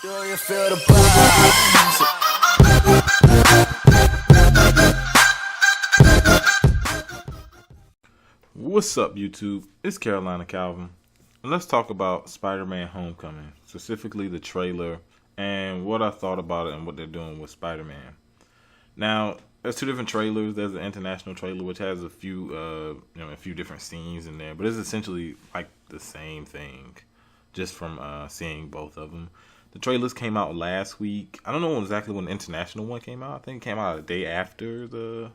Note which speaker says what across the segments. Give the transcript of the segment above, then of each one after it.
Speaker 1: Do you feel the vibes?
Speaker 2: What's up, YouTube? It's Carolina Calvin. And let's talk about Spider-Man Homecoming, specifically the trailer and what I thought about it and what they're doing with Spider-Man. Now, there's two different trailers. There's an international trailer which has a few, a few different scenes in there, but it's essentially like the same thing, just from seeing both of them. The trailers came out last week. I don't know exactly when the international one came out. I think it came out a day after the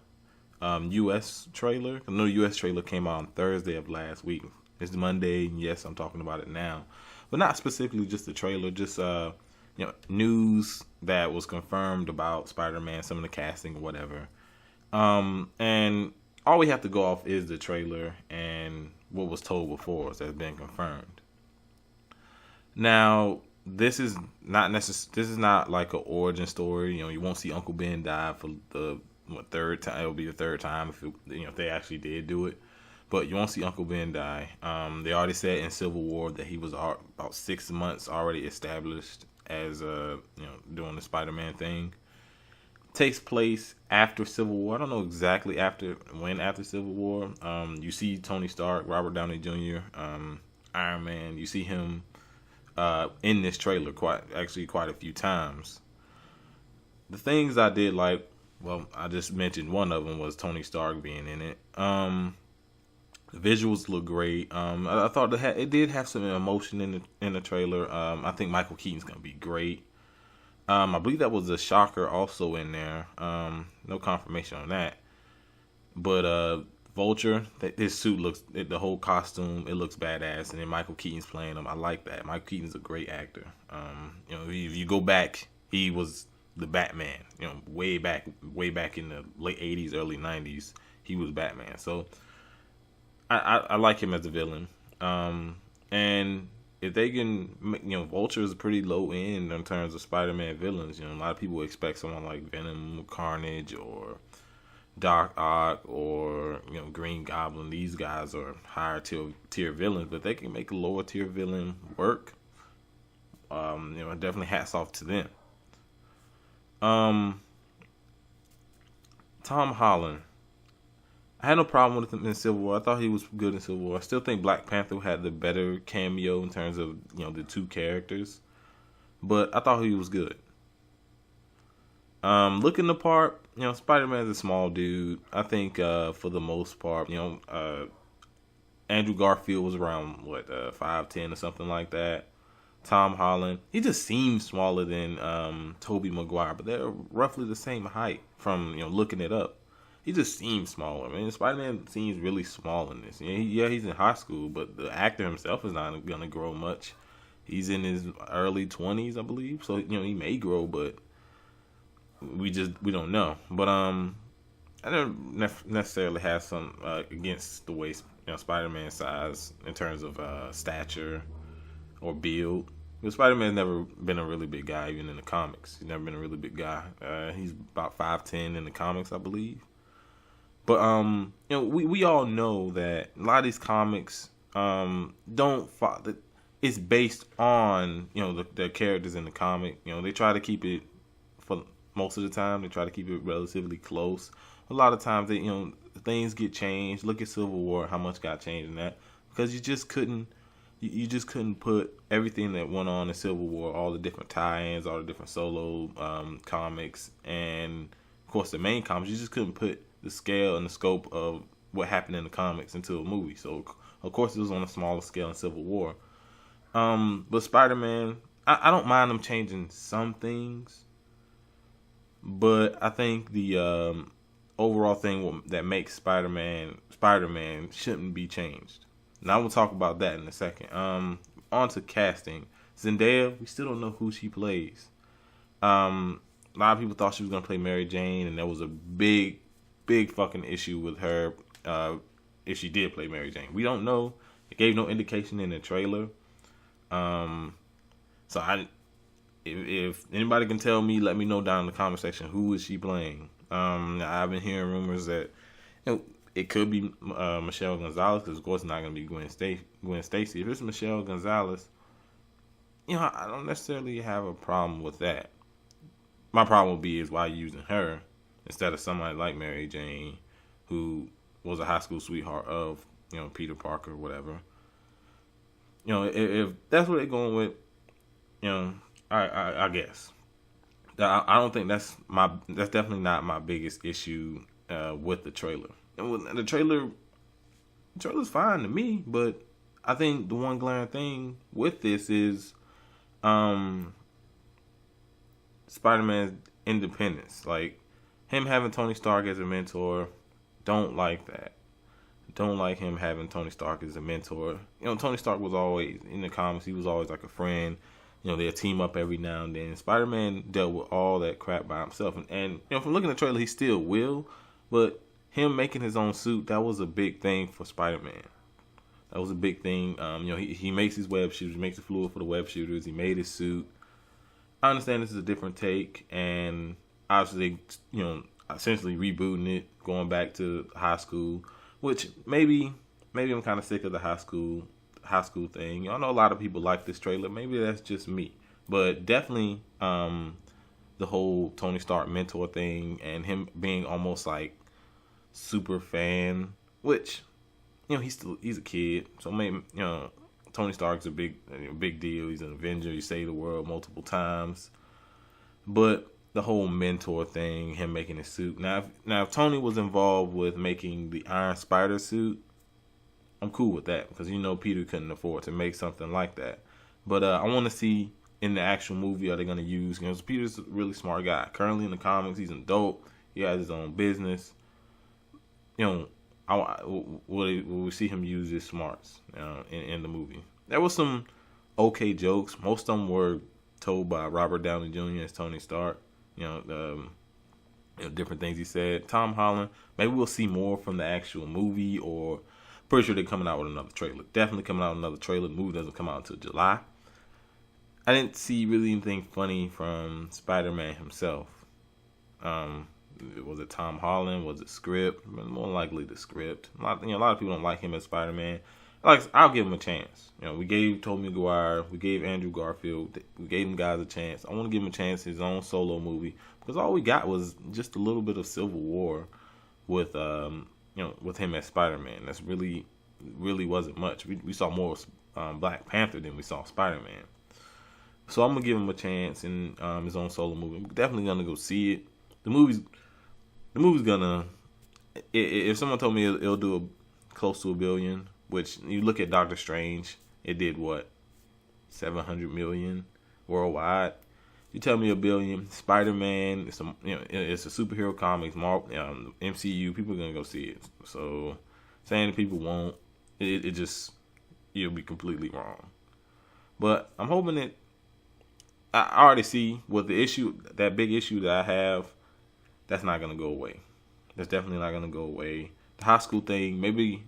Speaker 2: U.S. trailer. I know the U.S. trailer came out on Thursday of last week. It's Monday. Yes, I'm talking about it now, but not specifically just the trailer. Just news that was confirmed about Spider-Man, some of the casting or whatever. And all we have to go off is the trailer and what was told before that's been confirmed. Now, this is not This is not like an origin story. You won't see Uncle Ben die for the third time. It'll be the third time if they actually did do it. But you won't see Uncle Ben die. They already said in Civil War that he was about 6 months already established as doing the Spider-Man thing. Takes place after Civil War. I don't know exactly after Civil War. You see Tony Stark, Robert Downey Jr., Iron Man. You see him in this trailer quite a few times. The things I did like, well, I just mentioned one of them was Tony Stark being in it. The visuals look great. I thought it did have some emotion in the trailer. I think Michael Keaton's gonna be great. I believe that was a shocker also in there. No confirmation on that, but Vulture, his suit the whole costume, it looks badass, and then Michael Keaton's playing him. I like that. Michael Keaton's a great actor. If you go back, he was the Batman. Way back in the late '80s, early '90s, he was Batman. So I like him as a villain. And if they can, Vulture is pretty low end in terms of Spider-Man villains. A lot of people expect someone like Venom, Carnage, or Doc Ock, or Green Goblin. These guys are higher tier villains, but they can make a lower tier villain work. Definitely hats off to them. Tom Holland, I had no problem with him in Civil War. I thought he was good in Civil War. I still think Black Panther had the better cameo in terms of the two characters, but I thought he was good. Looking the part, Spider-Man's a small dude. I think for the most part, Andrew Garfield was around 5'10" or something like that. Tom Holland, he just seems smaller than Tobey Maguire, but they're roughly the same height from looking it up. He just seems smaller. Spider-Man seems really small in this. He's in high school, but the actor himself is not gonna grow much. He's in his early 20s, I believe. So he may grow, but we don't know. But I don't necessarily have some against the way Spider-Man size in terms of stature or build. Because Spider-Man's never been a really big guy, even in the comics. He's never been a really big guy. He's about 5'10" in the comics, I believe. But we all know that a lot of these comics don't follow. It's based on the characters in the comic. They try to keep it, for most of the time, they try to keep it relatively close. A lot of times things get changed. Look at Civil War, how much got changed in that, because you just couldn't put everything that went on in Civil War, all the different tie-ins, all the different solo comics, and of course the main comics. You just couldn't put the scale and the scope of what happened in the comics into a movie. So of course it was on a smaller scale in Civil War. But Spider-Man, I don't mind them changing some things, but I think the overall thing that makes Spider-Man shouldn't be changed. Now we'll talk about that in a second. On to casting. Zendaya, we still don't know who she plays. A lot of people thought she was gonna play Mary Jane, and there was a big fucking issue with her if she did play Mary Jane. We don't know. It gave no indication in the trailer. So if anybody can tell me, let me know down in the comment section, who is she playing. I've been hearing rumors that it could be Michelle Gonzalez, because of course it's not going to be Gwen Stacy. If it's Michelle Gonzalez, I don't necessarily have a problem with that. My problem would be is why you using her instead of somebody like Mary Jane, who was a high school sweetheart of Peter Parker or whatever. If that's what they're going with, I guess. I don't think that's definitely not my biggest issue with the trailer. And the trailer's fine to me, but I think the one glaring thing with this is Spider-Man's independence. Like, him having Tony Stark as a mentor, don't like that. Don't like him having Tony Stark as a mentor. Tony Stark was always, in the comics, he was always like a friend. They'll team up every now and then. Spider-Man dealt with all that crap by himself. And from looking at the trailer, he still will. But him making his own suit, that was a big thing for Spider-Man. That was a big thing. He makes his web shooters. He makes the fluid for the web shooters. He made his suit. I understand this is a different take. And obviously, essentially rebooting it, going back to high school. Which maybe I'm kind of sick of the high school thing. I know a lot of people like this trailer. Maybe that's just me, but definitely the whole Tony Stark mentor thing and him being almost like super fan. Which he's a kid, so maybe Tony Stark's a big deal. He's an Avenger. He saved the world multiple times, but the whole mentor thing, him making his suit. Now, if Tony was involved with making the Iron Spider suit, I'm cool with that because Peter couldn't afford to make something like that. But I want to see in the actual movie, are they going to use? Peter's a really smart guy. Currently in the comics, he's an adult. He has his own business. Will we see him use his smarts in the movie? There was some okay jokes. Most of them were told by Robert Downey Jr. as Tony Stark. Different things he said. Tom Holland, maybe we'll see more from the actual movie, or pretty sure they're coming out with another trailer. Definitely coming out with another trailer. The movie doesn't come out until July. I didn't see really anything funny from Spider-Man himself. Was it Tom Holland? Was it script? More likely the script. A lot of people don't like him as Spider-Man. I'll give him a chance. We gave Tobey Maguire, we gave Andrew Garfield, we gave them guys a chance. I want to give him a chance his own solo movie because all we got was just a little bit of Civil War with with him as Spider-Man. That's really wasn't much. We saw more Black Panther than we saw Spider-Man. So I'm gonna give him a chance in his own solo movie. I'm definitely gonna go see it. The movie's gonna. If someone told me it'll do close to $1 billion. Which you look at Doctor Strange, it did what, 700 million worldwide. You tell me $1 billion, Spider-Man, it's a superhero comics, MCU. People are gonna go see it. So saying that people won't, you'll be completely wrong. But I'm hoping that I already see with the issue, that big issue that I have, that's not gonna go away. That's definitely not gonna go away. The high school thing, maybe.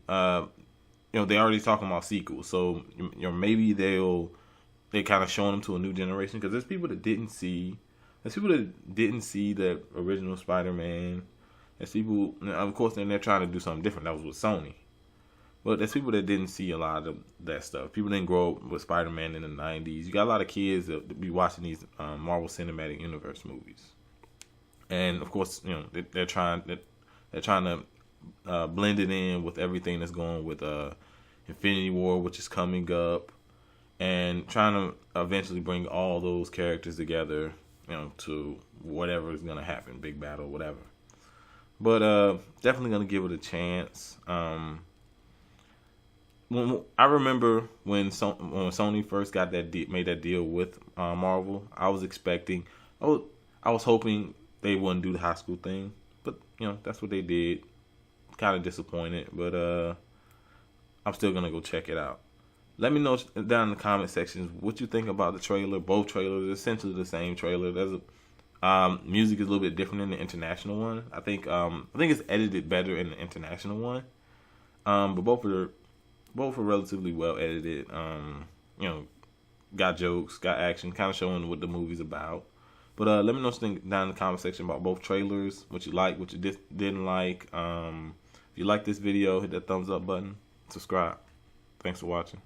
Speaker 2: They already talking about sequels, so maybe they kind of showing them to a new generation because there's people that didn't see the original Spider-Man. There's people, of course, they're trying to do something different. That was with Sony, but there's people that didn't see a lot of that stuff. People didn't grow up with Spider-Man in the '90s. You got a lot of kids that be watching these Marvel Cinematic Universe movies, and of course, they're trying to blend it in with everything that's going with Infinity War, which is coming up, and trying to eventually bring all those characters together, to whatever is going to happen, big battle, whatever. But definitely going to give it a chance. When I remember when Sony first got made that deal with Marvel, I was hoping they wouldn't do the high school thing, but that's what they did. Kind of disappointed, but I'm still gonna go check it out. Let me know down in the comment sections what you think about the trailer. Both trailers are essentially the same trailer. There's music is a little bit different in the international one. I think it's edited better in the international one. But both are relatively well edited. Got jokes, got action, kind of showing what the movie's about. But let me know what you think down in the comment section about both trailers. What you like, what you didn't like. If you like this video, hit that thumbs up button. Subscribe. Thanks for watching.